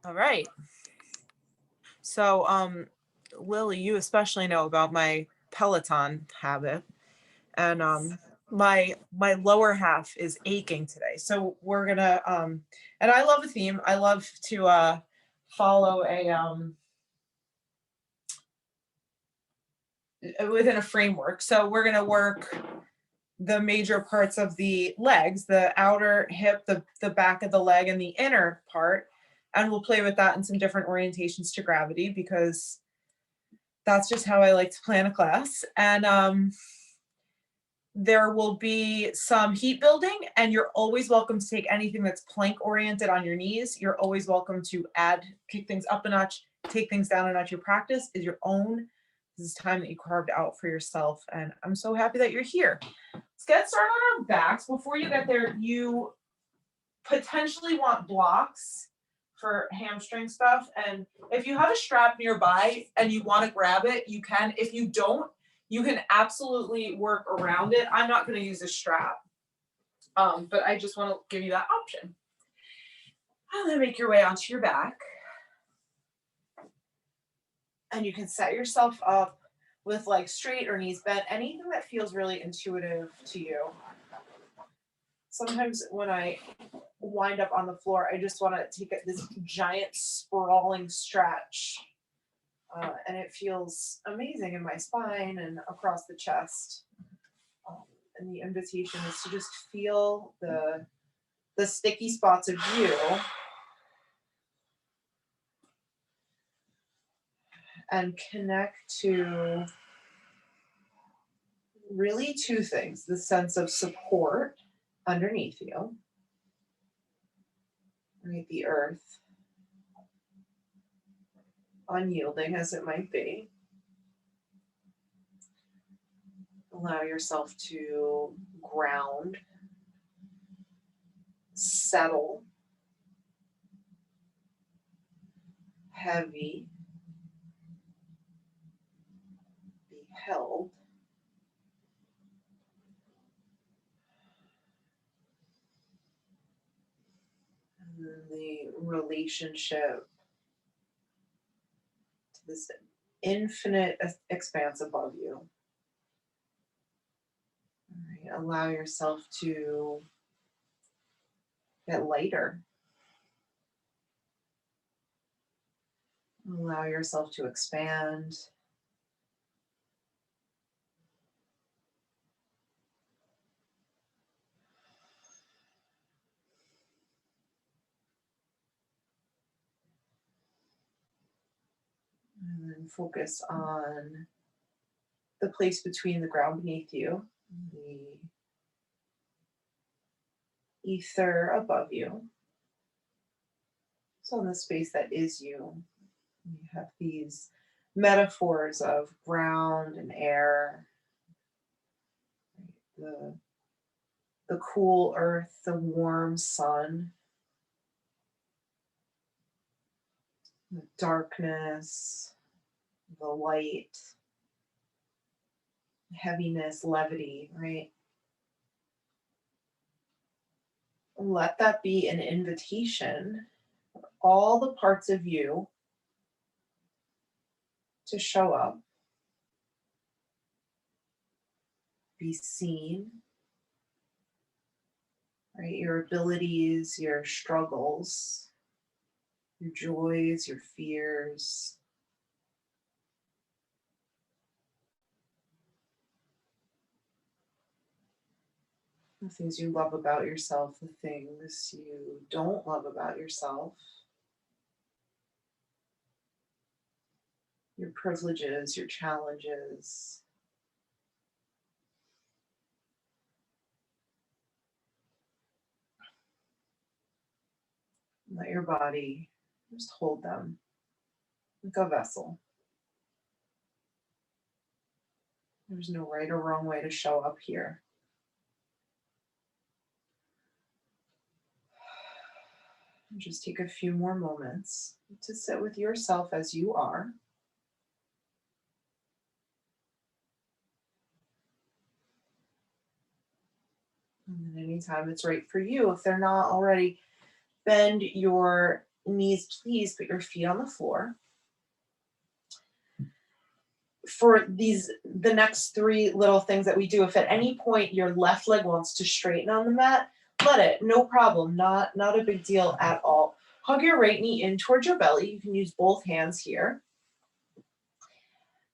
All right. So, Lily, you especially know about my Peloton habit, and my lower half is aching today. So we're gonna and I love a theme. I love to follow a within a framework. So we're gonna work the major parts of the legs, the outer hip, the back of the leg, and the inner part, and we'll play with that in some different orientations to gravity because that's just how I like to plan a class. And there will be some heat building, and you're always welcome to take anything that's plank oriented on your knees. You're always welcome to kick things up a notch, take things down a notch. Your practice is your own. This is time that you carved out for yourself. And I'm so happy that you're here. Let's get started on our backs. Before you get there, you potentially want blocks for hamstring stuff. And if you have a strap nearby and you want to grab it, you can. If you don't, you can absolutely work around it. I'm not going to use a strap, but I just want to give you that option. And then make your way onto your back. And you can set yourself up with like straight or knees bent, anything that feels really intuitive to you. Sometimes when I wind up on the floor, I just want to take this giant sprawling stretch. And it feels amazing in my spine and across the chest. And the invitation is to just feel the sticky spots of you and connect to really two things: the sense of support underneath you, right? The earth, unyielding as it might be. Allow yourself to ground, settle, heavy, be held. And then the relationship to this infinite expanse above you. All right, allow yourself to get lighter. Allow yourself to expand. And then focus on the place between the ground beneath you, the ether above you. So in the space that is you, you have these metaphors of ground and air, the cool earth, the warm sun, the darkness, the light, heaviness, levity, right? Let that be an invitation for all the parts of you to show up, be seen, right? Your abilities, your struggles, your joys, your fears. The things you love about yourself, the things you don't love about yourself, your privileges, your challenges. Let your body just hold them like a vessel. There's no right or wrong way to show up here. Just take a few more moments to sit with yourself as you are. And then anytime it's right for you, if they're not already, bend your knees, please put your feet on the floor. For the next 3 little things that we do, if at any point your left leg wants to straighten on the mat, let it, no problem, not a big deal at all. Hug your right knee in towards your belly. You can use both hands here.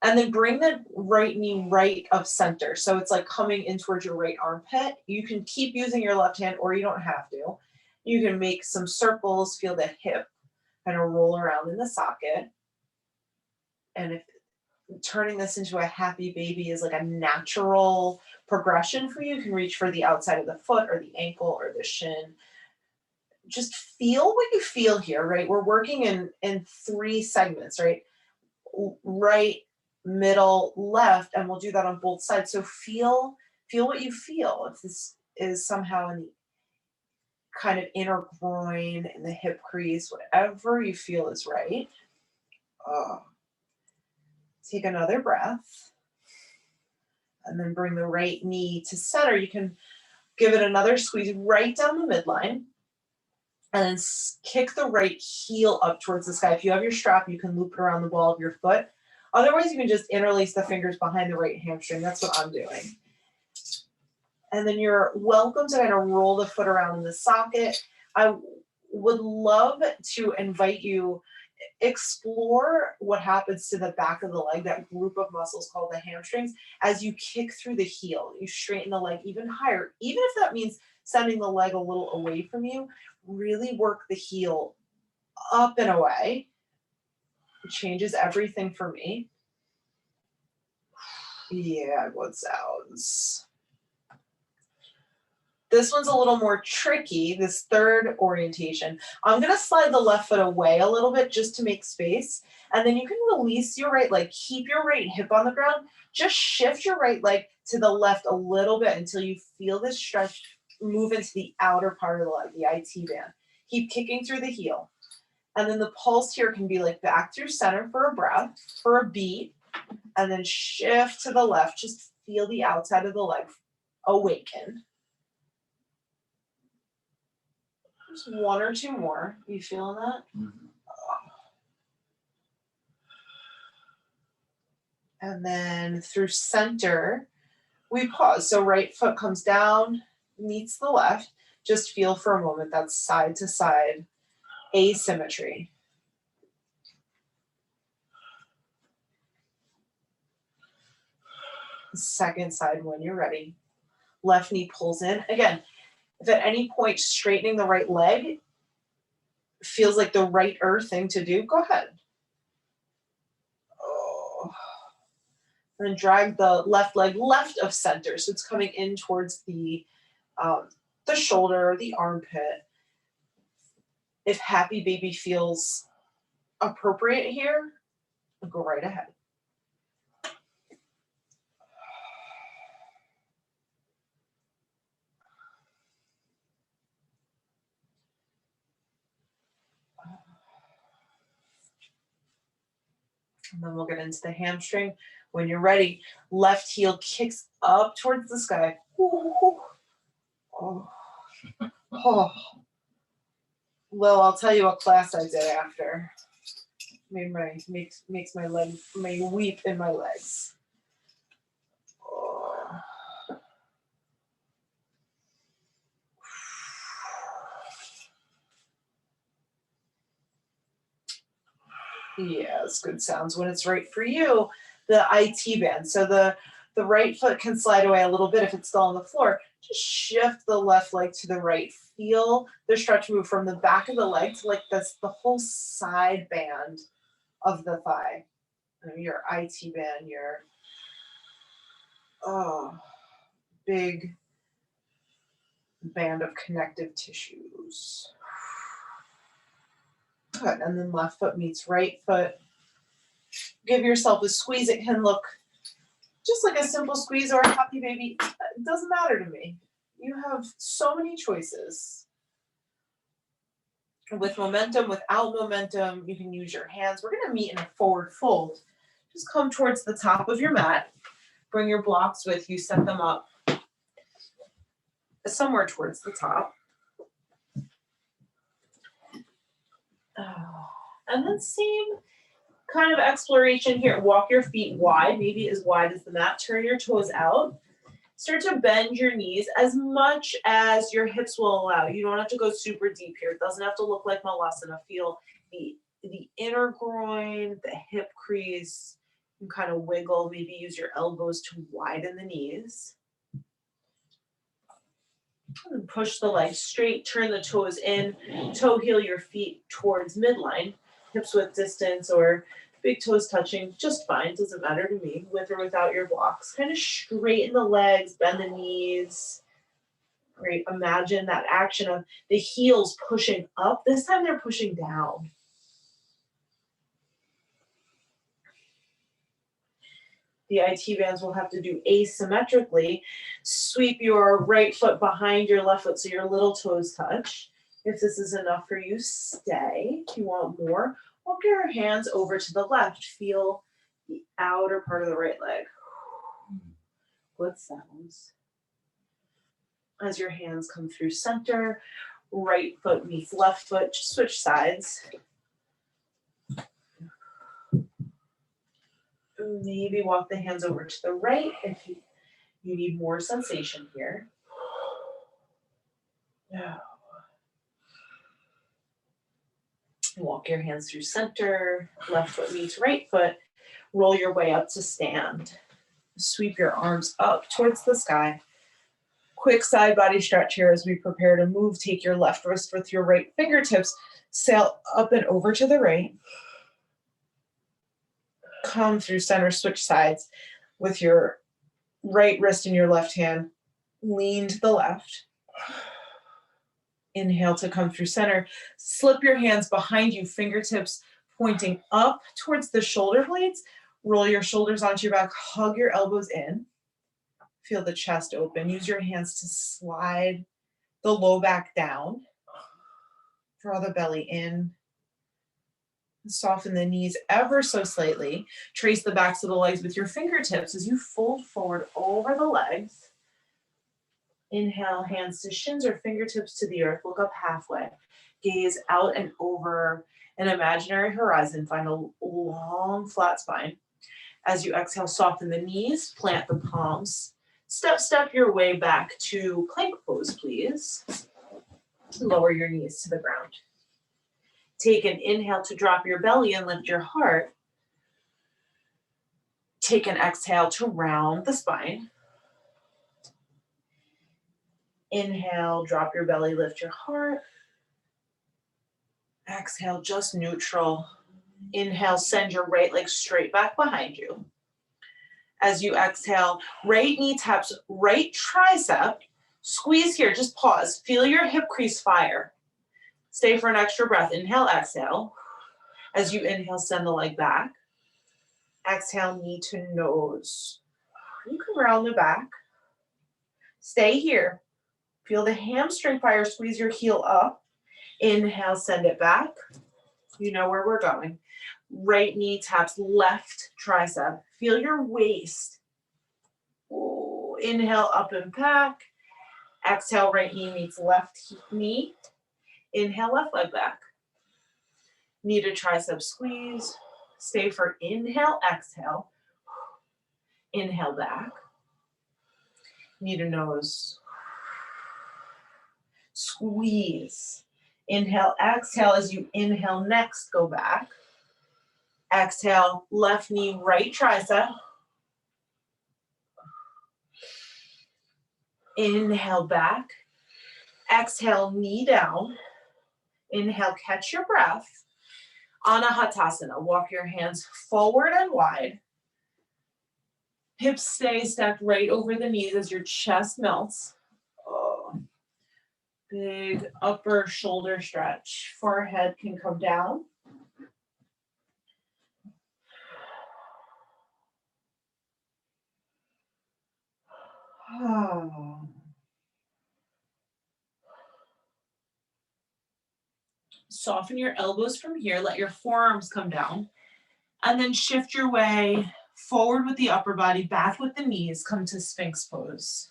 And then bring the right knee right of center. So it's like coming in towards your right armpit. You can keep using your left hand or you don't have to. You can make some circles, feel the hip kind of roll around in the socket. And if turning this into a happy baby is like a natural progression for you, you can reach for the outside of the foot or the ankle or the shin. Just feel what you feel here, right? We're working in 3 segments, right? Right, middle, left, and we'll do that on both sides. So feel what you feel. If this is somehow in the kind of inner groin, in the hip crease, whatever you feel is right. Take another breath. And then bring the right knee to center. You can give it another squeeze right down the midline. And then kick the right heel up towards the sky. If you have your strap, you can loop it around the ball of your foot. Otherwise, you can just interlace the fingers behind the right hamstring. That's what I'm doing. And then you're welcome to kind of roll the foot around in the socket. I would love to invite you, explore what happens to the back of the leg, that group of muscles called the hamstrings, as you kick through the heel. You straighten the leg even higher, even if that means sending the leg a little away from you. Really work the heel up and away. It changes everything for me. Yeah, good sounds. This one's a little more tricky, this third orientation. I'm going to slide the left foot away a little bit just to make space. And then you can release your right leg. Keep your right hip on the ground. Just shift your right leg to the left a little bit until you feel this stretch move into the outer part of the leg, the IT band. Keep kicking through the heel. And then the pulse here can be like back through center for a breath, for a beat, and then shift to the left. Just feel the outside of the leg awaken. Just 1 or 2 more. You feeling that? Mm-hmm. And then through center, we pause. So right foot comes down, meets the left. Just feel for a moment that side to side asymmetry. Second side when you're ready. Left knee pulls in. Again, if at any point straightening the right leg feels like the righter thing to do, go ahead. And then drag the left leg left of center. So it's coming in towards the shoulder, the armpit. If happy baby feels appropriate here, go right ahead. And then we'll get into the hamstring. When you're ready, left heel kicks up towards the sky. Oh. Oh. Well, I'll tell you what class I did after. Makes my leg, my weep in my legs. Oh. Yes, good sounds when it's right for you. The IT band. So the right foot can slide away a little bit if it's still on the floor. Just shift the left leg to the right. Feel the stretch move from the back of the leg to like this, the whole side band of the thigh. Your IT band, your big band of connective tissues. Good. And then left foot meets right foot. Give yourself a squeeze. It can look just like a simple squeeze or a happy baby. It doesn't matter to me. You have so many choices. With momentum, without momentum, you can use your hands. We're going to meet in a forward fold. Just come towards the top of your mat. Bring your blocks with you. Set them up somewhere towards the top. And then same kind of exploration here. Walk your feet wide, maybe as wide as the mat. Turn your toes out. Start to bend your knees as much as your hips will allow. You don't have to go super deep here. It doesn't have to look like Malasana. Feel the inner groin, the hip crease. You can kind of wiggle, maybe use your elbows to widen the knees. And push the legs straight, turn the toes in, toe heel your feet towards midline, hips width distance or big toes touching, just fine, doesn't matter to me, with or without your blocks. Kind of straighten the legs, bend the knees. Great, imagine that action of the heels pushing up. This time they're pushing down. The IT bands will have to do asymmetrically. Sweep your right foot behind your left foot so your little toes touch. If this is enough for you, stay. If you want more, walk your hands over to the left. Feel the outer part of the right leg. Good sounds. As your hands come through center, right foot meets left foot, just switch sides. Maybe walk the hands over to the right if you need more sensation here. Now, walk your hands through center, left foot meets right foot. Roll your way up to stand. Sweep your arms up towards the sky. Quick side body stretch here as we prepare to move. Take your left wrist with your right fingertips, sail up and over to the right. Come through center, switch sides with your right wrist in your left hand. Lean to the left. Inhale to come through center. Slip your hands behind you, fingertips pointing up towards the shoulder blades. Roll your shoulders onto your back, hug your elbows in. Feel the chest open. Use your hands to slide the low back down. Draw the belly in. Soften the knees ever so slightly. Trace the backs of the legs with your fingertips as you fold forward over the legs. Inhale, hands to shins or fingertips to the earth. Look up halfway. Gaze out and over an imaginary horizon. Find a long, flat spine. As you exhale, soften the knees, plant the palms. Step your way back to plank pose, please. Lower your knees to the ground. Take an inhale to drop your belly and lift your heart. Take an exhale to round the spine. Inhale, drop your belly, lift your heart. Exhale, just neutral. Inhale, send your right leg straight back behind you. As you exhale, right knee taps right tricep. Squeeze here, just pause. Feel your hip crease fire. Stay for an extra breath. Inhale, exhale. As you inhale, send the leg back. Exhale, knee to nose. You can round the back. Stay here. Feel the hamstring fire. Squeeze your heel up. Inhale, send it back. You know where we're going. Right knee taps left tricep. Feel your waist. Ooh, inhale, up and back. Exhale, right knee meets left knee. Inhale, left leg back. Knee to tricep squeeze. Stay for inhale, exhale. Inhale back. Knee to nose. Squeeze. Inhale, exhale. As you inhale next, go back. Exhale, left knee, right tricep. Inhale back. Exhale, knee down. Inhale, catch your breath. Anahatasana, walk your hands forward and wide. Hips stay stacked right over the knees as your chest melts. Oh. Big upper shoulder stretch. Forehead can come down. Oh. Soften your elbows from here. Let your forearms come down. And then shift your way forward with the upper body, back with the knees. Come to Sphinx pose.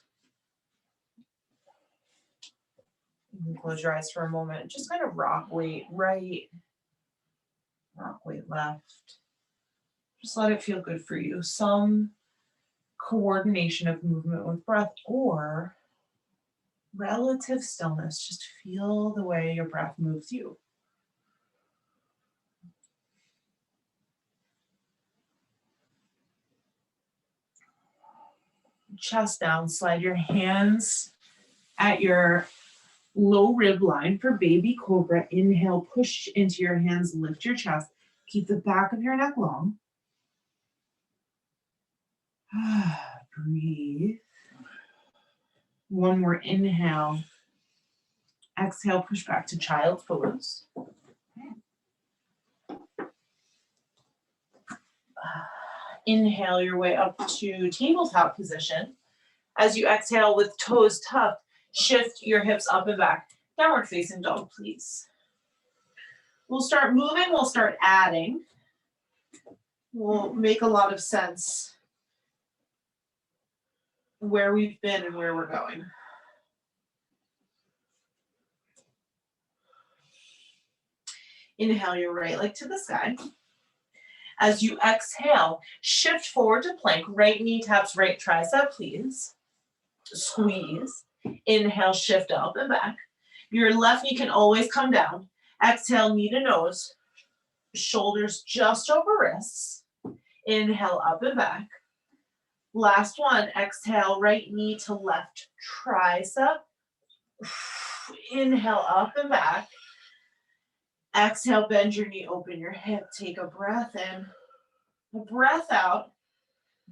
You can close your eyes for a moment. Just kind of rock weight right not quite left. Just let it feel good for you. Some coordination of movement with breath or relative stillness. Just feel the way your breath moves you. Chest down, slide your hands at your low rib line for baby cobra. Inhale, push into your hands, lift your chest. Keep the back of your neck long. Breathe. One more inhale. Exhale, push back to child's pose. Inhale your way up to tabletop position. As you exhale with toes tucked, shift your hips up and back. Downward facing dog, please. We'll start moving, we'll start adding. Will make a lot of sense where we've been and where we're going. Inhale your right leg to the sky. As you exhale, shift forward to plank. Right knee taps right tricep, please. Squeeze. Inhale, shift up and back. Your left knee can always come down. Exhale, knee to nose. Shoulders just over wrists. Inhale, up and back. Last one, exhale, right knee to left tricep. Inhale, up and back. Exhale, bend your knee, open your hip, take a breath in, a breath out,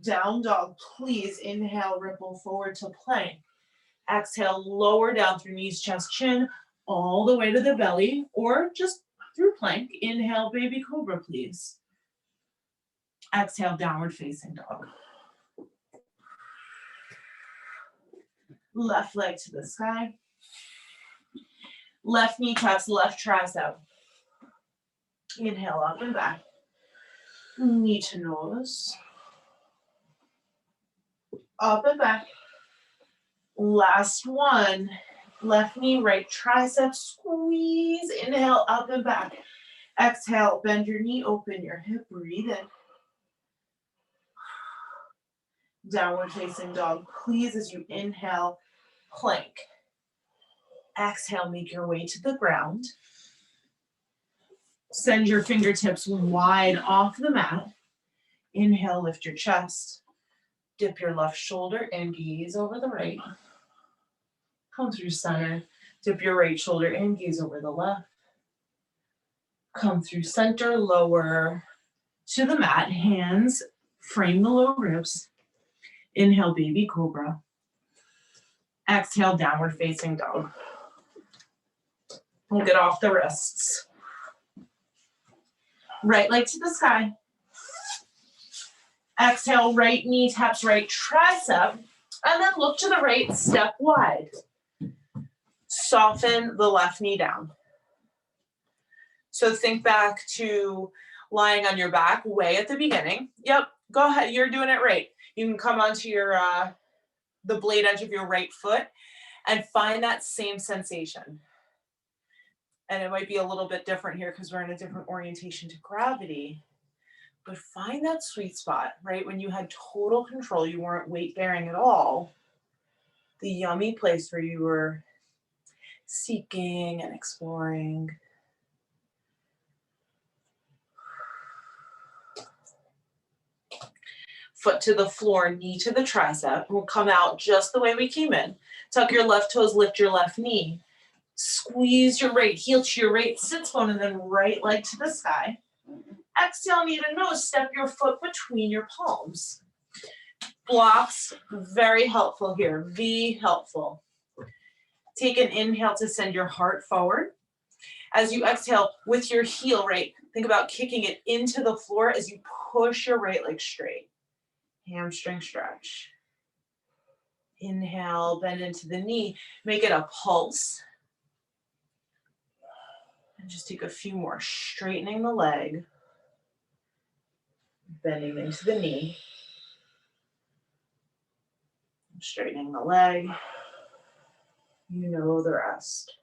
down dog, please. Inhale, ripple forward to plank. Exhale, lower down through knees, chest, chin, all the way to the belly, or just through plank. Inhale, baby cobra, please. Exhale, downward facing dog. Left leg to the sky. Left knee taps left tricep. Inhale, up and back. Knee to nose. Up and back. Last one. Left knee, right tricep, squeeze. Inhale, up and back. Exhale, bend your knee, open your hip, breathe in. Downward facing dog, please, as you inhale, plank. Exhale, make your way to the ground. Send your fingertips wide off the mat. Inhale, lift your chest. Dip your left shoulder and gaze over the right. Come through center. Dip your right shoulder and gaze over the left. Come through center, lower to the mat. Hands frame the low ribs. Inhale, baby cobra. Exhale, downward facing dog. We'll get off the wrists. Right leg to the sky. Exhale, right knee taps right tricep. And then look to the right, step wide. Soften the left knee down. So think back to lying on your back way at the beginning. Yep, go ahead, you're doing it right. You can come onto your the blade edge of your right foot and find that same sensation. And it might be a little bit different here because we're in a different orientation to gravity. But find that sweet spot, right? When you had total control, you weren't weight bearing at all. The yummy place where you were seeking and exploring. Foot to the floor, knee to the tricep. We'll come out just the way we came in. Tuck your left toes, lift your left knee. Squeeze your right heel to your right sits bone and then right leg to the sky. Exhale, knee to nose, step your foot between your palms. Blocks, very helpful here, V helpful. Take an inhale to send your heart forward. As you exhale with your heel, right, think about kicking it into the floor as you push your right leg straight. Hamstring stretch. Inhale, bend into the knee, make it a pulse. And just take a few more, straightening the leg, bending into the knee, straightening the leg. You know the rest.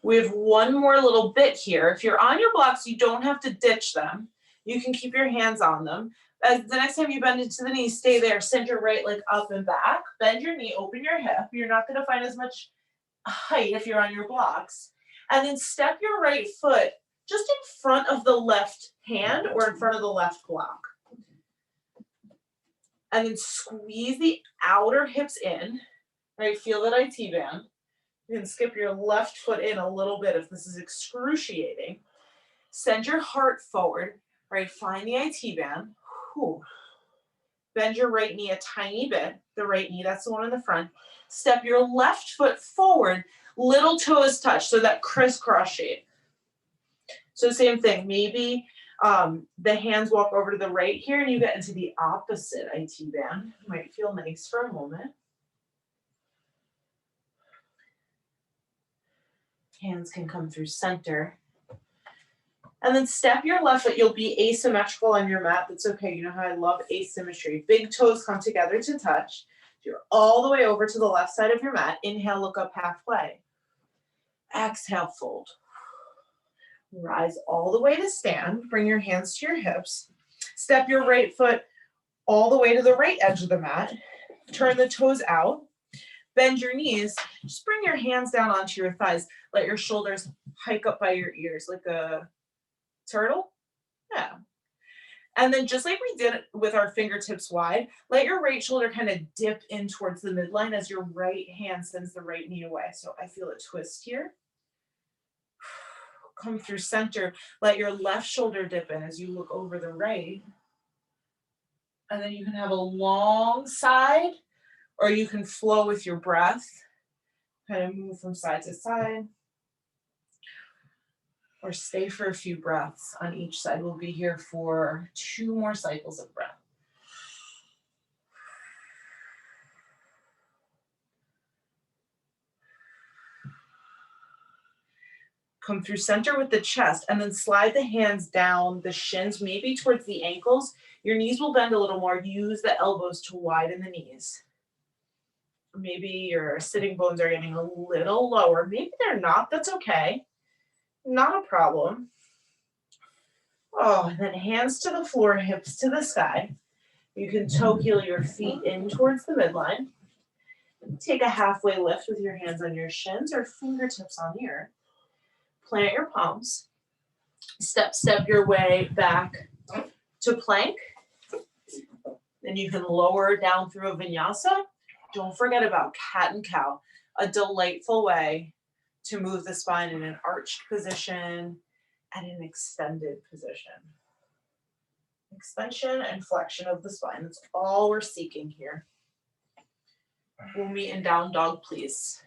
We have one more little bit here. If you're on your blocks, you don't have to ditch them. You can keep your hands on them. As the next time you bend into the knee, stay there, send your right leg up and back, bend your knee, open your hip. You're not gonna find as much height if you're on your blocks. And then step your right foot just in front of the left hand or in front of the left block. And then squeeze the outer hips in, right? Feel that IT band. You can skip your left foot in a little bit if this is excruciating. Send your heart forward, right? Find the IT band. Whew. Bend your right knee a tiny bit. The right knee, that's the one in the front. Step your left foot forward, little toes touch, so that crisscross shape. So same thing, maybe the hands walk over to the right here and you get into the opposite IT band. Might feel nice for a moment. Hands can come through center. And then step your left foot. You'll be asymmetrical on your mat. That's okay. You know how I love asymmetry. Big toes come together to touch. You're all the way over to the left side of your mat. Inhale, look up halfway. Exhale, fold. Rise all the way to stand. Bring your hands to your hips. Step your right foot all the way to the right edge of the mat. Turn the toes out. Bend your knees. Just bring your hands down onto your thighs. Let your shoulders hike up by your ears like a turtle. Yeah. And then just like we did with our fingertips wide, let your right shoulder kind of dip in towards the midline as your right hand sends the right knee away. So I feel a twist here. Come through center. Let your left shoulder dip in as you look over the right. And then you can have a long side, or you can flow with your breath. Kind of move from side to side. Or stay for a few breaths on each side. We'll be here for 2 more cycles of breath. Come through center with the chest and then slide the hands down the shins, maybe towards the ankles. Your knees will bend a little more. Use the elbows to widen the knees. Maybe your sitting bones are getting a little lower. Maybe they're not. That's okay. Not a problem. Oh, and then hands to the floor, hips to the sky. You can toe heel your feet in towards the midline. Take a halfway lift with your hands on your shins or fingertips on here. Plant your palms. Step your way back to plank. Then you can lower down through a vinyasa. Don't forget about cat and cow, a delightful way to move the spine in an arched position and an extended position. Extension and flexion of the spine. That's all we're seeking here. We'll meet in down dog, please.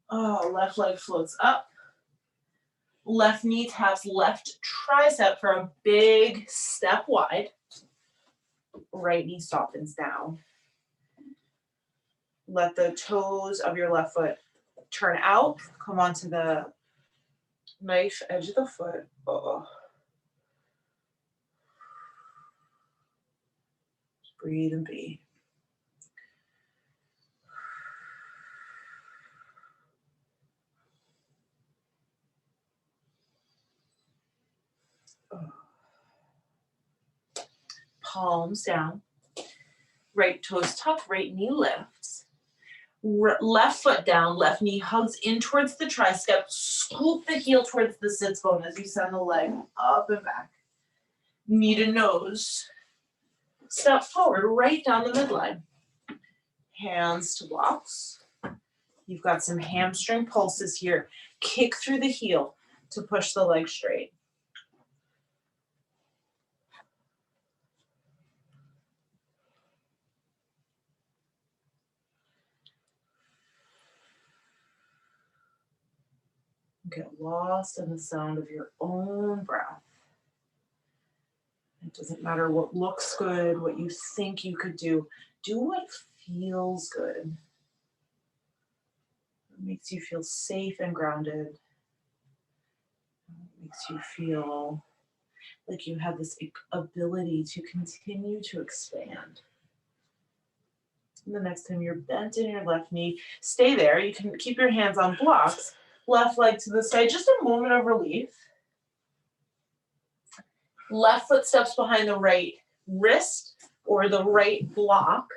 Oh, left leg floats up. Left knee taps left tricep for a big step wide. Right knee softens down. Let the toes of your left foot turn out. Come onto the knife edge of the foot. Oh. Just breathe and be. Palms down. Right toes tuck, right knee lifts. Left foot down, left knee hugs in towards the tricep. Scoop the heel towards the sits bone as you send the leg up and back. Knee to nose. Step forward, right down the midline. Hands to blocks. You've got some hamstring pulses here. Kick through the heel to push the leg straight. Get lost in the sound of your own breath. It doesn't matter what looks good, what you think you could do. Do what feels good. It makes you feel safe and grounded. It makes you feel like you have this ability to continue to expand. And the next time you're bent in your left knee, stay there. You can keep your hands on blocks. Left leg to the side, just a moment of relief. Left foot steps behind the right wrist or the right block.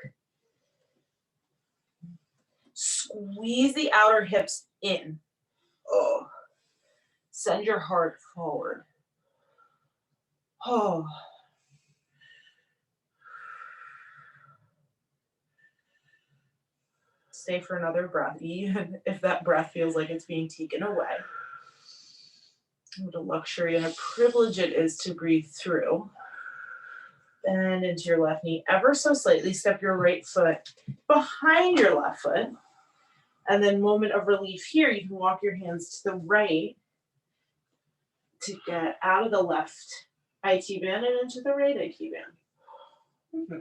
Squeeze the outer hips in. Oh. Send your heart forward. Oh. Stay for another breath, even if that breath feels like it's being taken away. What a luxury and a privilege it is to breathe through. Bend into your left knee ever so slightly. Step your right foot behind your left foot. And then moment of relief here, you can walk your hands to the right to get out of the left IT band and into the right IT band. Mm-hmm.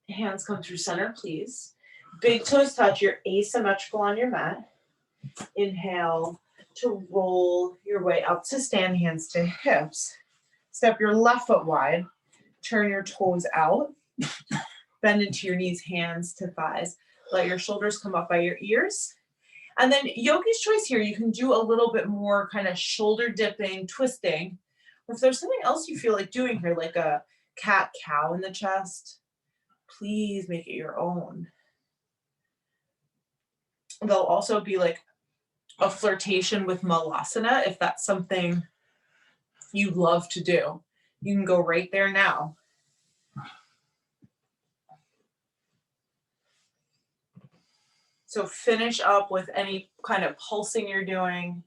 Hands come through center, please. Big toes touch. You're asymmetrical on your mat. Inhale to roll your way up to stand, hands to hips. Step your left foot wide. Turn your toes out. Bend into your knees, hands to thighs. Let your shoulders come up by your ears. And then yogi's choice here, you can do a little bit more kind of shoulder dipping, twisting. Or if there's something else you feel like doing here, like a cat-cow in the chest, please make it your own. There'll also be like a flirtation with malasana if that's something you love to do. You can go right there now. So finish up with any kind of pulsing you're doing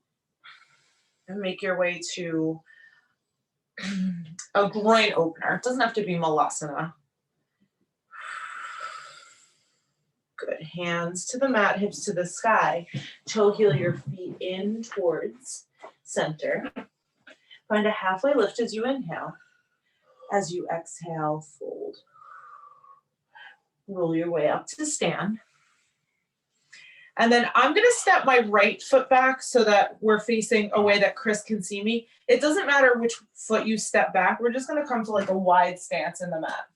and make your way to a groin opener. It doesn't have to be malasana. Good. Hands to the mat, hips to the sky. Toe heel your feet in towards center. Find a halfway lift as you inhale. As you exhale, fold. Roll your way up to stand. And then I'm going to step my right foot back so that we're facing a way that Chris can see me. It doesn't matter which foot you step back. We're just going to come to like a wide stance in the mat.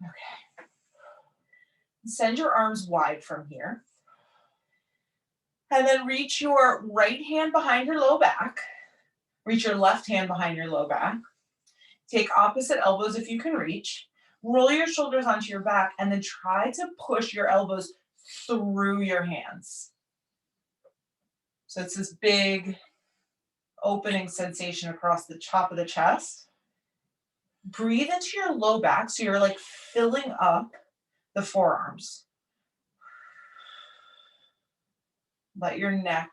Okay. Send your arms wide from here. And then reach your right hand behind your low back. Reach your left hand behind your low back. Take opposite elbows if you can reach. Roll your shoulders onto your back and then try to push your elbows through your hands. So it's this big opening sensation across the top of the chest. Breathe into your low back so you're like filling up the forearms. Let your neck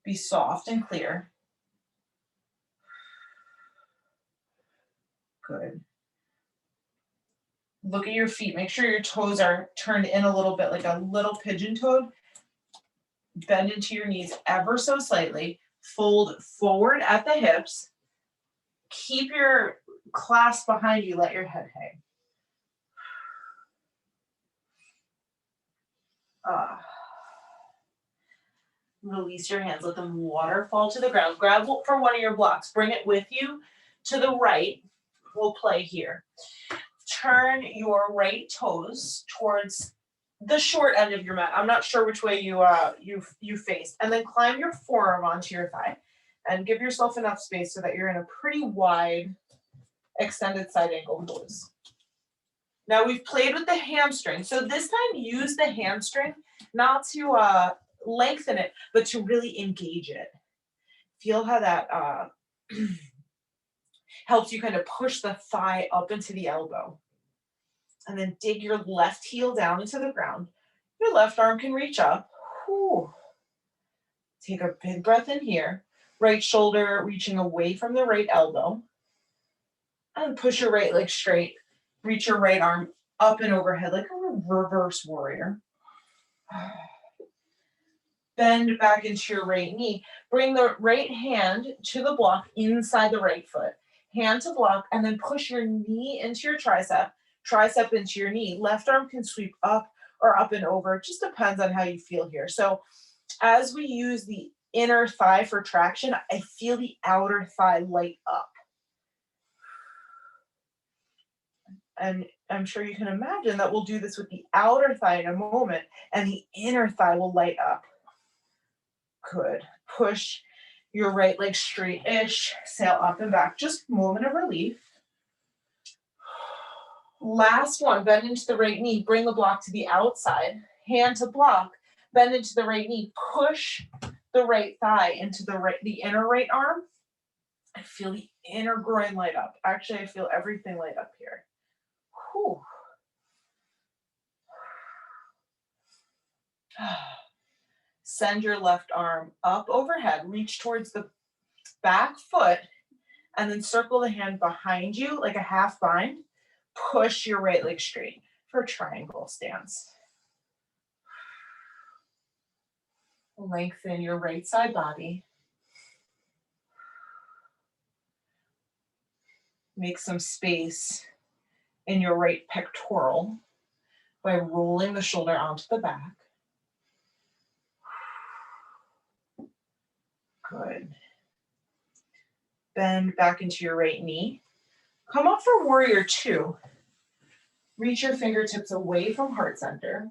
be soft and clear. Good. Look at your feet. Make sure your toes are turned in a little bit, like a little pigeon toed. Bend into your knees ever so slightly. Fold forward at the hips. Keep your clasp behind you. Let your head hang. Release your hands. Let them waterfall to the ground. Grab for one of your blocks. Bring it with you to the right. We'll play here. Turn your right toes towards the short end of your mat. I'm not sure which way you face. And then climb your forearm onto your thigh and give yourself enough space so that you're in a pretty wide extended side angle pose. Now we've played with the hamstring. So this time use the hamstring not to lengthen it, but to really engage it. Feel how that helps you kind of push the thigh up into the elbow. And then dig your left heel down into the ground. Your left arm can reach up. Whew. Take a big breath in here. Right shoulder reaching away from the right elbow. And push your right leg straight. Reach your right arm up and overhead like a reverse warrior. Bend back into your right knee. Bring the right hand to the block inside the right foot. Hand to block, and then push your knee into your tricep into your knee. Left arm can sweep up or up and over. It just depends on how you feel here. So as we use the inner thigh for traction, I feel the outer thigh light up. And I'm sure you can imagine that we'll do this with the outer thigh in a moment, and the inner thigh will light up. Good. Push your right leg straight-ish, sail up and back. Just moment of relief. Last one, bend into the right knee, bring the block to the outside, hand to block, bend into the right knee, push the right thigh into the inner right arm. I feel the inner groin light up. Actually, I feel everything light up here. Whew. Send your left arm up overhead, reach towards the back foot, and then circle the hand behind you like a half bind. Push your right leg straight for triangle stance. Lengthen your right side body. Make some space in your right pectoral by rolling the shoulder onto the back. Good. Bend back into your right knee. Come up for warrior two. Reach your fingertips away from heart center.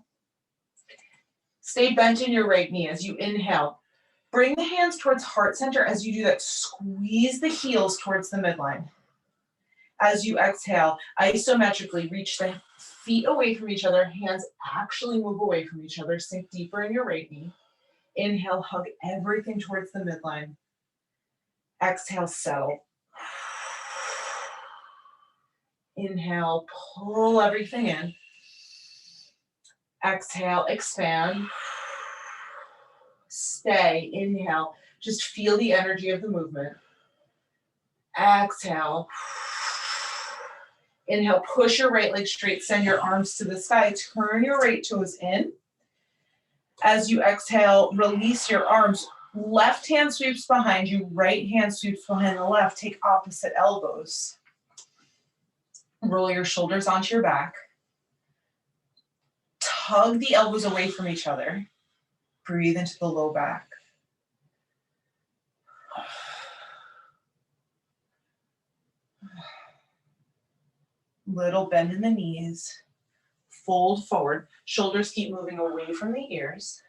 Stay bent in your right knee as you inhale. Bring the hands towards heart center. As you do that, squeeze the heels towards the midline. As you exhale, isometrically reach the feet away from each other. Hands actually move away from each other. Sink deeper in your right knee. Inhale, hug everything towards the midline. Exhale, settle. Inhale, pull everything in. Exhale, expand. Stay, inhale. Just feel the energy of the movement. Exhale. Inhale, push your right leg straight, send your arms to the sky, turn your right toes in. As you exhale, release your arms. Left hand sweeps behind you, right hand sweeps behind the left. Take opposite elbows. Roll your shoulders onto your back. Tug the elbows away from each other. Breathe into the low back. Little bend in the knees. Fold forward. Shoulders keep moving away from the ears.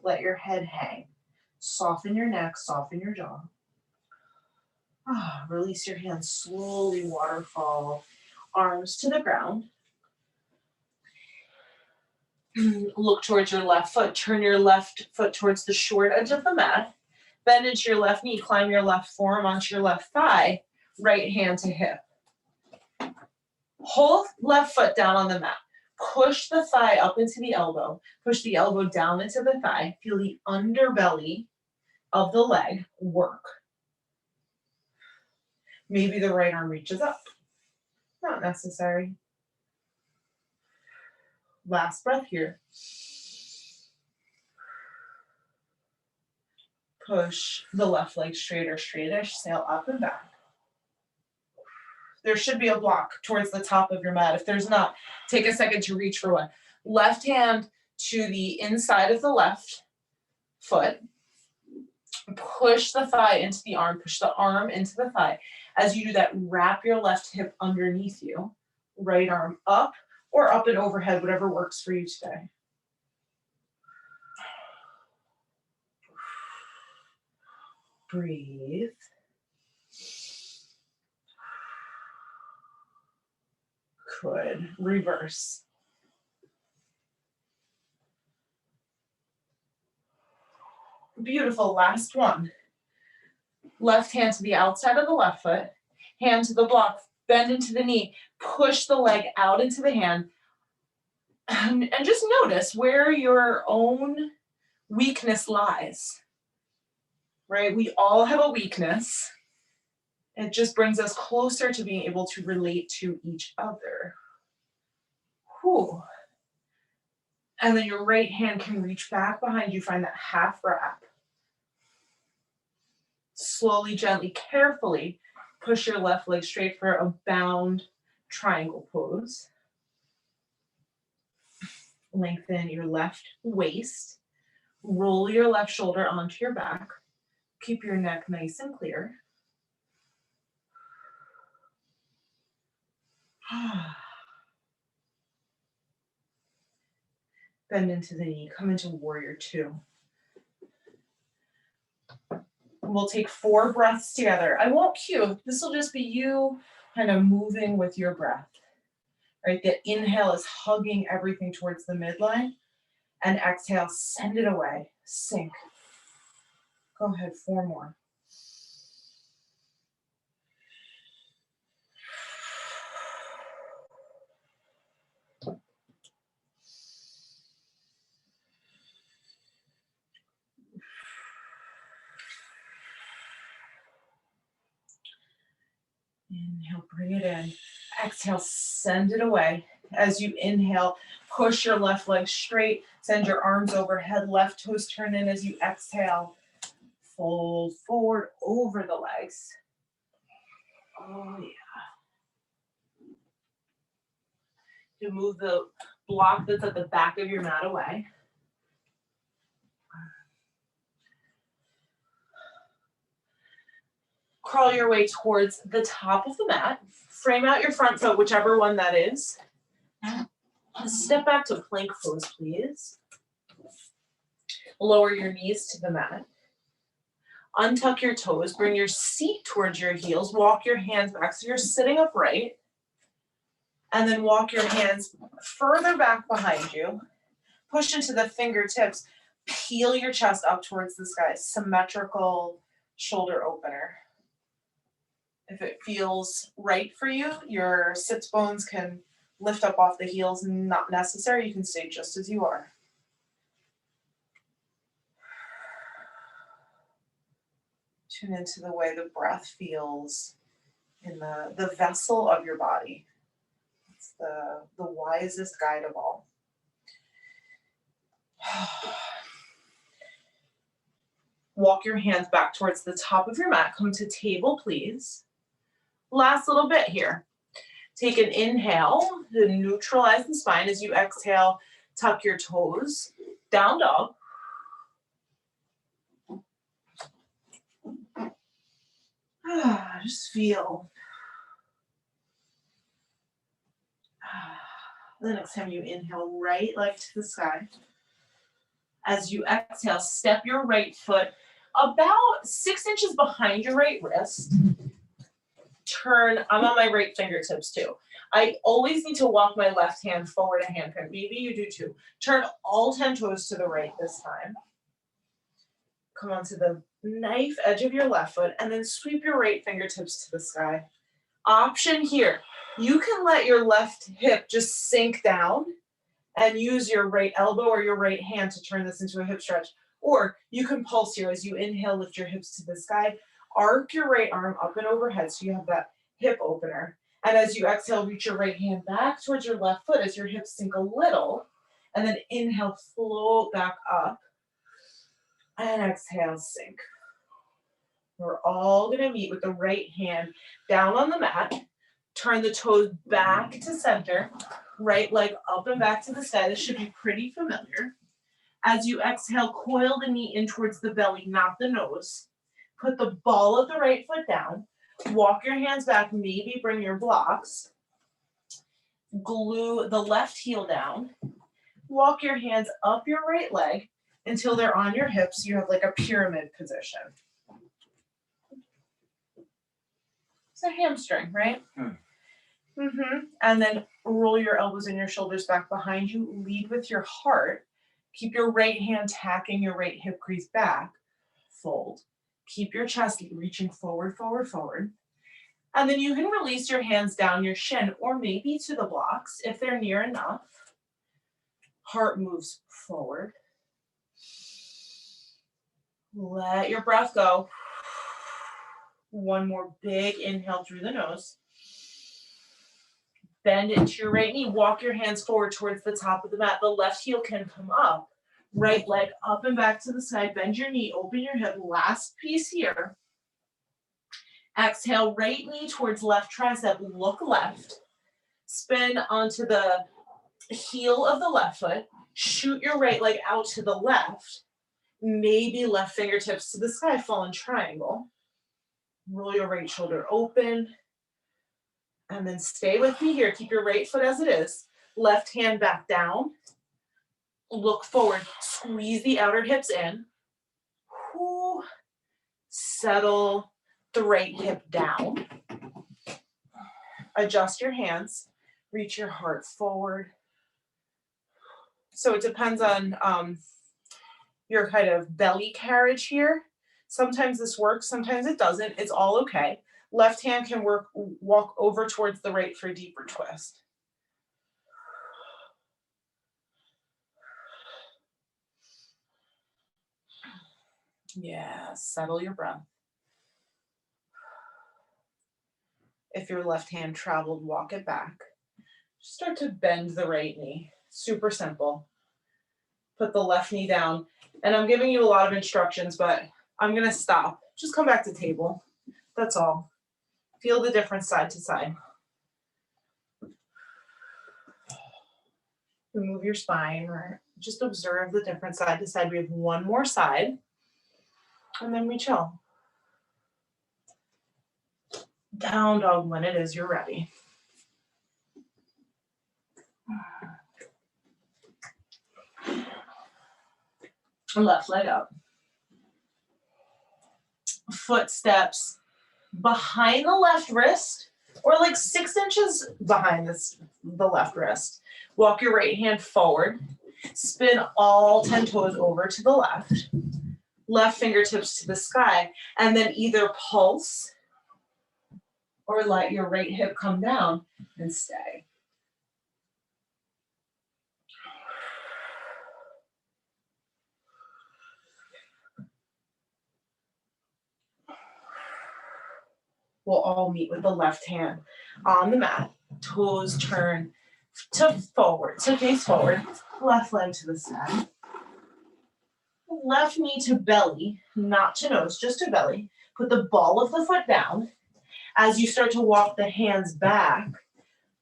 Let your head hang. Soften your neck, soften your jaw. Release your hands slowly, waterfall. Arms to the ground. Look towards your left foot. Turn your left foot towards the short edge of the mat. Bend into your left knee. Climb your left forearm onto your left thigh. Right hand to hip. Hold left foot down on the mat. Push the thigh up into the elbow. Push the elbow down into the thigh. Feel the underbelly of the leg work. Maybe the right arm reaches up. Not necessary. Last breath here. Push the left leg straight or straightish, sail up and back. There should be a block towards the top of your mat. If there's not, take a second to reach for one. Left hand to the inside of the left foot. Push the thigh into the arm. Push the arm into the thigh. As you do that, wrap your left hip underneath you. Right arm up or up and overhead, whatever works for you today. Breathe. Good. Reverse. Beautiful. Last one. Left hand to the outside of the left foot. Hand to the block. Bend into the knee. Push the leg out into the hand. And just notice where your own weakness lies. Right? We all have a weakness. It just brings us closer to being able to relate to each other. Whew. And then your right hand can reach back behind you, find that half wrap. Slowly, gently, carefully push your left leg straight for a bound triangle pose. Lengthen your left waist. Roll your left shoulder onto your back. Keep your neck nice and clear. Bend into the knee, come into warrior two. We'll take 4 breaths together. I won't cue. This will just be you kind of moving with your breath. Right? The inhale is hugging everything towards the midline. And exhale, send it away. Sink. Go ahead, 4 more. Inhale, bring it in. Exhale, send it away. As you inhale, push your left leg straight, send your arms overhead, left toes turn in as you exhale. Fold forward over the legs. Oh, yeah. You move the block that's at the back of your mat away. Crawl your way towards the top of the mat. Frame out your front foot, whichever one that is. Step back to plank pose, please. Lower your knees to the mat. Untuck your toes. Bring your seat towards your heels. Walk your hands back so you're sitting upright. And then walk your hands further back behind you. Push into the fingertips. Peel your chest up towards the sky. Symmetrical shoulder opener. If it feels right for you, your sits bones can lift up off the heels. Not necessary. You can stay just as you are. Tune into the way the breath feels in the vessel of your body. It's the wisest guide of all. Walk your hands back towards the top of your mat. Come to table, please. Last little bit here. Take an inhale to neutralize the spine. As you exhale, tuck your toes. Down dog. Just feel. The next time you inhale, right leg to the sky. As you exhale, step your right foot about 6 inches behind your right wrist. Turn, I'm on my right fingertips too. I always need to walk my left hand forward a handprint. Maybe you do too. Turn all 10 toes to the right this time. Come onto the knife edge of your left foot and then sweep your right fingertips to the sky. Option here, you can let your left hip just sink down and use your right elbow or your right hand to turn this into a hip stretch. Or you can pulse here as you inhale, lift your hips to the sky, arc your right arm up and overhead so you have that hip opener. And as you exhale, reach your right hand back towards your left foot as your hips sink a little. And then inhale, float back up. And exhale, sink. We're all going to meet with the right hand down on the mat. Turn the toes back to center. Right leg up and back to the sky. This should be pretty familiar. As you exhale, coil the knee in towards the belly, not the nose. Put the ball of the right foot down. Walk your hands back. Maybe bring your blocks. Glue the left heel down. Walk your hands up your right leg until they're on your hips. You have like a pyramid position. It's a hamstring, right? And then roll your elbows and your shoulders back behind you. Lead with your heart. Keep your right hand tacking your right hip crease back. Fold. Keep your chest reaching forward, forward, forward. And then you can release your hands down your shin or maybe to the blocks if they're near enough. Heart moves forward. Let your breath go. One more big inhale through the nose. Bend into your right knee. Walk your hands forward towards the top of the mat. The left heel can come up. Right leg up and back to the side. Bend your knee. Open your hip. Last piece here. Exhale, right knee towards left tricep. Look left. Spin onto the heel of the left foot. Shoot your right leg out to the left. Maybe left fingertips to the sky. Fall in triangle. Roll your right shoulder open. And then stay with me here. Keep your right foot as it is. Left hand back down. Look forward. Squeeze the outer hips in. Whew. Settle the right hip down. Adjust your hands. Reach your heart forward. So it depends on your kind of belly carriage here. Sometimes this works, sometimes it doesn't. It's all okay. Left hand can walk over towards the right for a deeper twist. Yeah, settle your breath. If your left hand traveled, walk it back. Start to bend the right knee. Super simple. Put the left knee down. And I'm giving you a lot of instructions, but I'm gonna stop. Just come back to table. That's all. Feel the difference side to side. Move your spine or just observe the difference side to side. We have one more side and then we chill. Down dog when it is you're ready. Left leg up. Footsteps behind the left wrist or like 6 inches behind the left wrist. Walk your right hand forward. Spin all 10 toes over to the left. Left fingertips to the sky. And then either pulse or let your right hip come down and stay. We'll all meet with the left hand on the mat. Toes turn to face forward. Left leg to the side. Left knee to belly, not to nose, just to belly. Put the ball of the foot down. As you start to walk the hands back,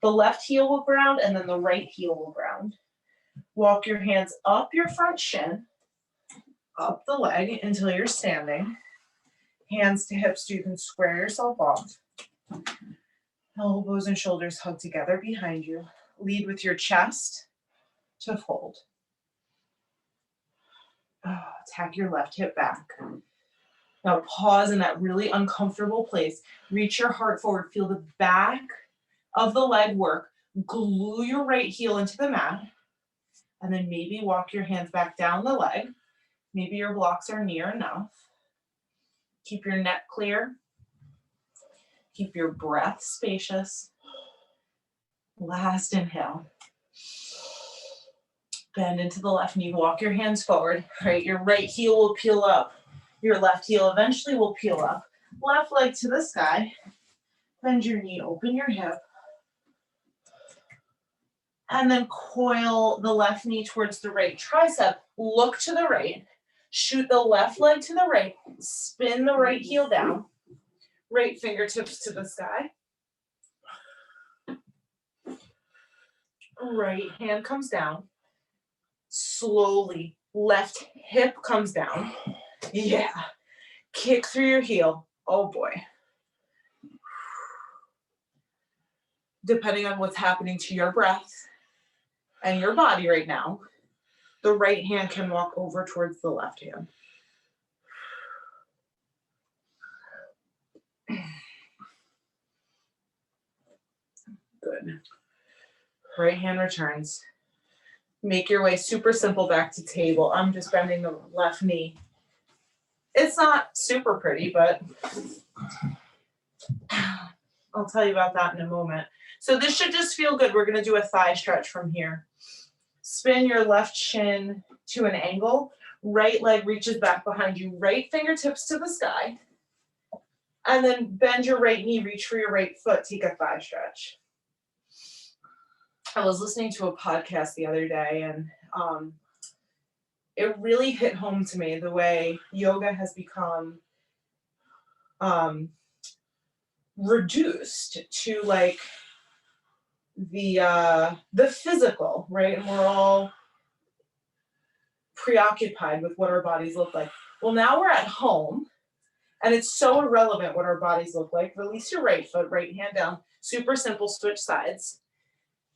the left heel will ground and then the right heel will ground. Walk your hands up your front shin, up the leg until you're standing. Hands to hips so you can square yourself off. Elbows and shoulders hug together behind you. Lead with your chest to fold. Tag your left hip back. Now pause in that really uncomfortable place. Reach your heart forward. Feel the back of the leg work. Glue your right heel into the mat. And then maybe walk your hands back down the leg. Maybe your blocks are near enough. Keep your neck clear. Keep your breath spacious. Last inhale. Bend into the left knee. Walk your hands forward. Right, your right heel will peel up. Your left heel eventually will peel up. Left leg to the sky. Bend your knee, open your hip. And then coil the left knee towards the right tricep. Look to the right. Shoot the left leg to the right. Spin the right heel down. Right fingertips to the sky. Right hand comes down. Slowly, left hip comes down. Yeah. Kick through your heel. Oh boy. Depending on what's happening to your breath and your body right now, the right hand can walk over towards the left hand. Good. Right hand returns. Make your way super simple back to table. I'm just bending the left knee. It's not super pretty, but I'll tell you about that in a moment. So this should just feel good. We're going to do a thigh stretch from here. Spin your left shin to an angle. Right leg reaches back behind you. Right fingertips to the sky. And then bend your right knee, reach for your right foot, take a thigh stretch. I was listening to a podcast the other day and it really hit home to me the way yoga has become reduced to like the physical, right? And we're all preoccupied with what our bodies look like. Well, now we're at home And it's so irrelevant what our bodies look like. Release your right foot, right hand down. Super simple, switch sides.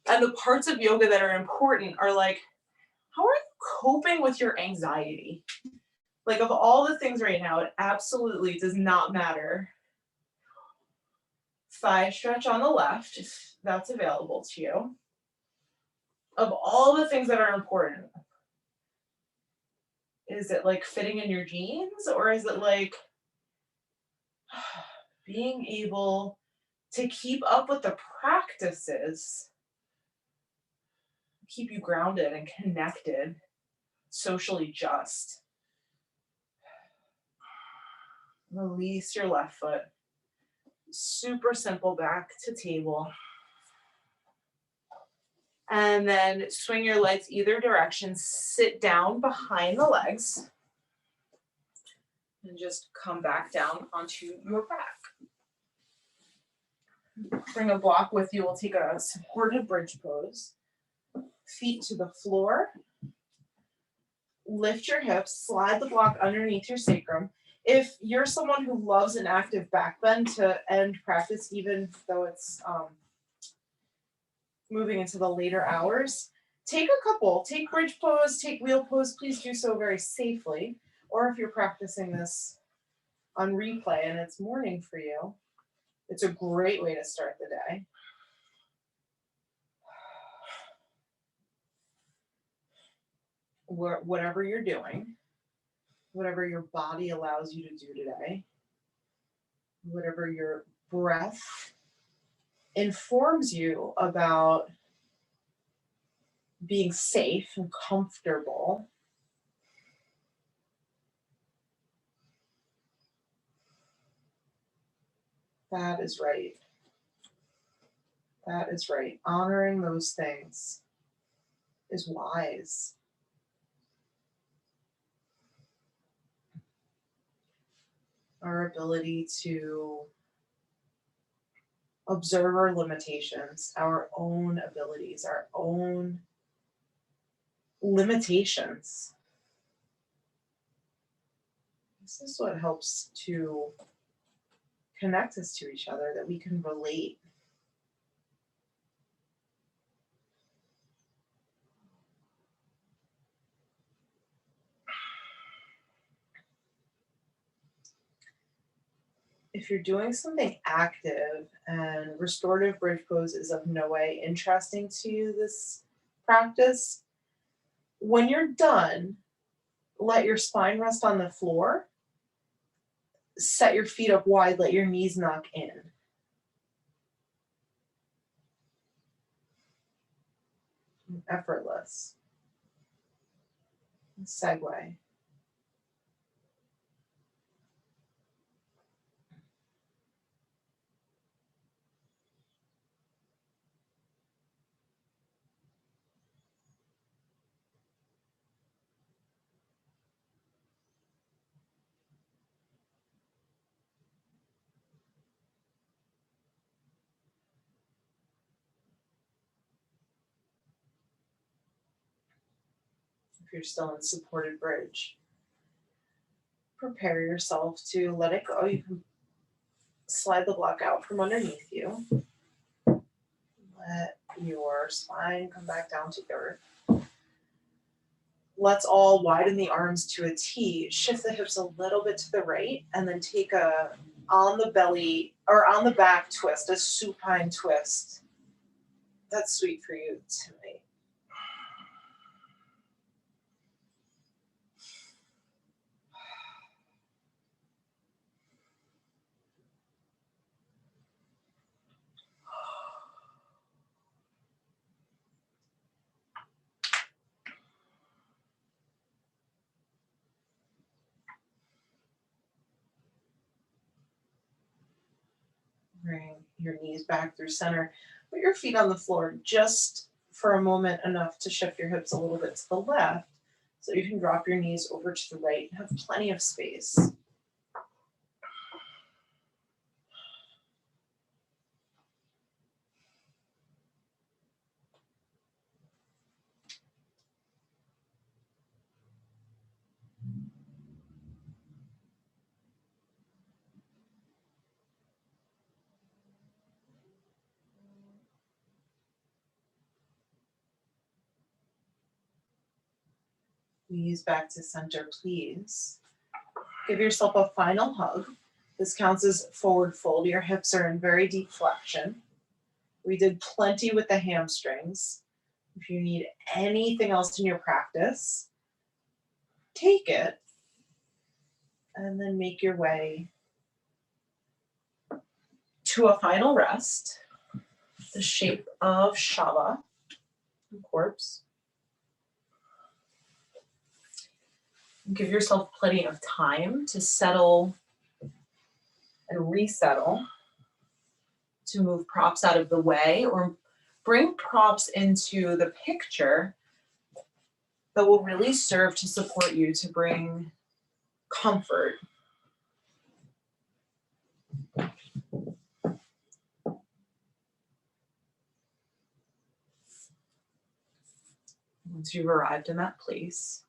And the parts of yoga that are important are like, how are you coping with your anxiety? Like, of all the things right now, it absolutely does not matter. Thigh stretch on the left, if that's available to you. Of all the things that are important, is it like fitting in your jeans, or is it like being able to keep up with the practices, keep you grounded and connected, socially just? Release your left foot. Super simple, back to table. And then swing your legs either direction, sit down behind the legs, and just come back down onto your back. Bring a block with you. We'll take a supported bridge pose. Feet to the floor. Lift your hips, slide the block underneath your sacrum. If you're someone who loves an active back bend to end practice, even though it's moving into the later hours, take bridge pose, take wheel pose. Please do so very safely. Or if you're practicing this on replay and it's morning for you, it's a great way to start the day. Whatever you're doing, whatever your body allows you to do today, whatever your breath informs you about being safe and comfortable, that is right. That is right. Honoring those things is wise. Our ability to observe our limitations, our own abilities, our own limitations. This is what helps to connect us to each other, that we can relate. If you're doing something active and restorative bridge pose is of no way interesting to you this practice, when you're done, let your spine rest on the floor. Set your feet up wide, let your knees knock in. Effortless. Segue. If you're still in supported bridge, prepare yourself to let it go. You can slide the block out from underneath you. Let your spine come back down to earth. Let's all widen the arms to a T. Shift the hips a little bit to the right, and then take a on the belly or on the back twist, a supine twist. That's sweet for you tonight. Bring your knees back through center. Put your feet on the floor just for a moment, enough to shift your hips a little bit to the left so you can drop your knees over to the right and have plenty of space. Squeeze back to center, please. Give yourself a final hug. This counts as forward fold. Your hips are in very deep flexion. We did plenty with the hamstrings. If you need anything else in your practice, take it and then make your way to a final rest, the shape of Shava, corpse. Give yourself plenty of time to settle and resettle, to move props out of the way or bring props into the picture that will really serve to support you to bring comfort. Once you've arrived in that place,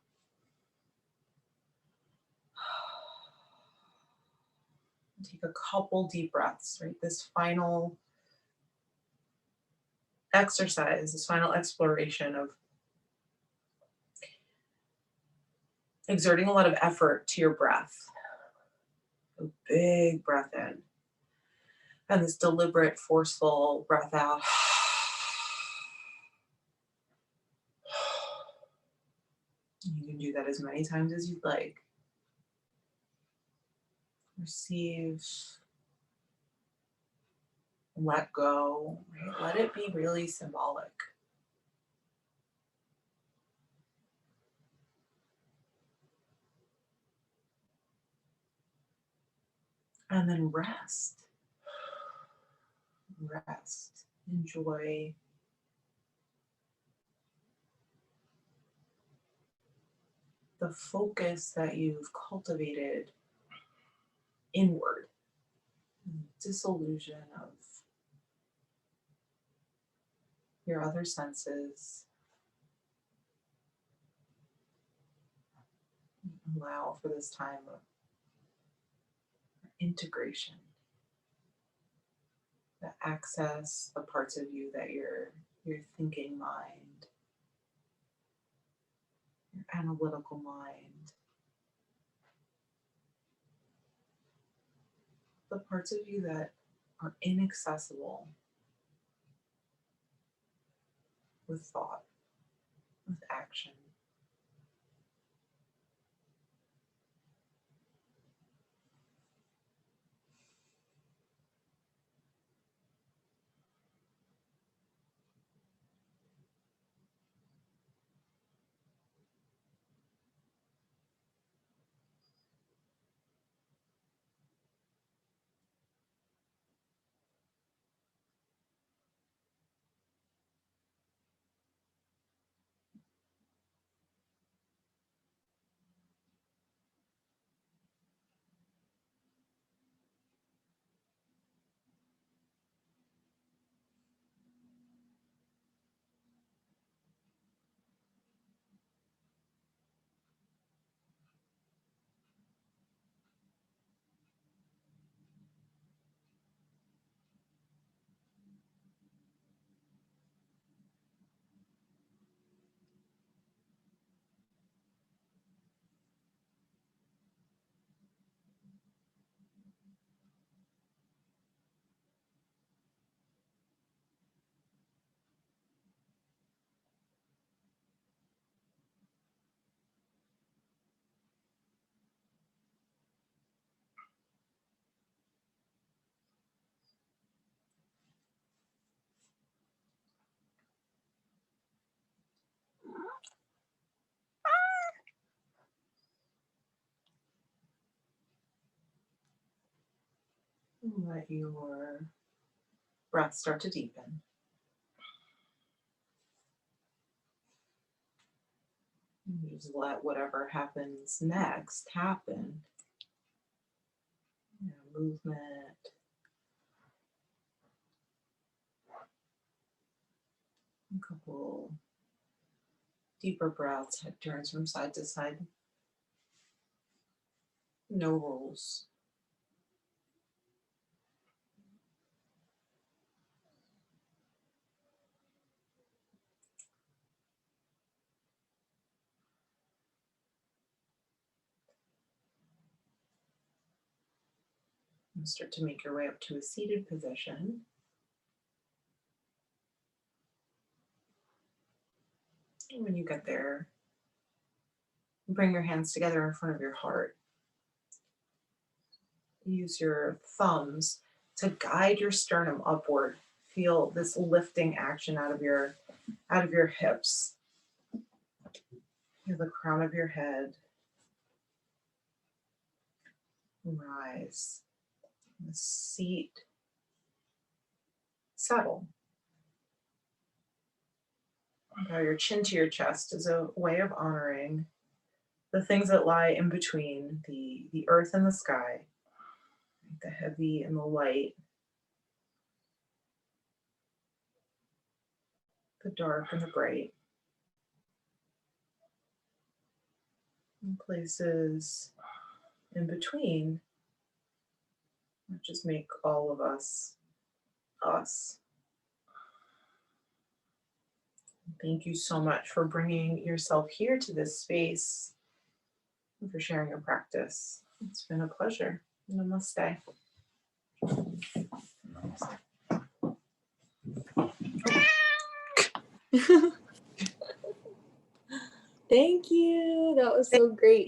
take a couple deep breaths, right? This final exercise, this final exploration of exerting a lot of effort to your breath. A big breath in. And this deliberate, forceful breath out. You can do that as many times as you'd like. Receive. Let go. Right? Let it be really symbolic. And then rest. Rest. Enjoy. The focus that you've cultivated inward. Disillusion of your other senses. Allow for this time of integration. The access the parts of you that your thinking mind, your analytical mind, the parts of you that are inaccessible with thought, with action. Let your breath start to deepen. Just let whatever happens next happen. Movement. A couple deeper breaths, head turns from side to side. No rules. And start to make your way up to a seated position. And when you get there, bring your hands together in front of your heart. Use your thumbs to guide your sternum upward. Feel this lifting action out of your hips. Feel the crown of your head rise. The seat settle. Bow your chin to your chest as a way of honoring the things that lie in between the earth and the sky, the heavy and the light, the dark and the bright. And places in between that just make all of us us. Thank you so much for bringing yourself here to this space and for sharing your practice. It's been a pleasure. Namaste. Thank you. That was so great.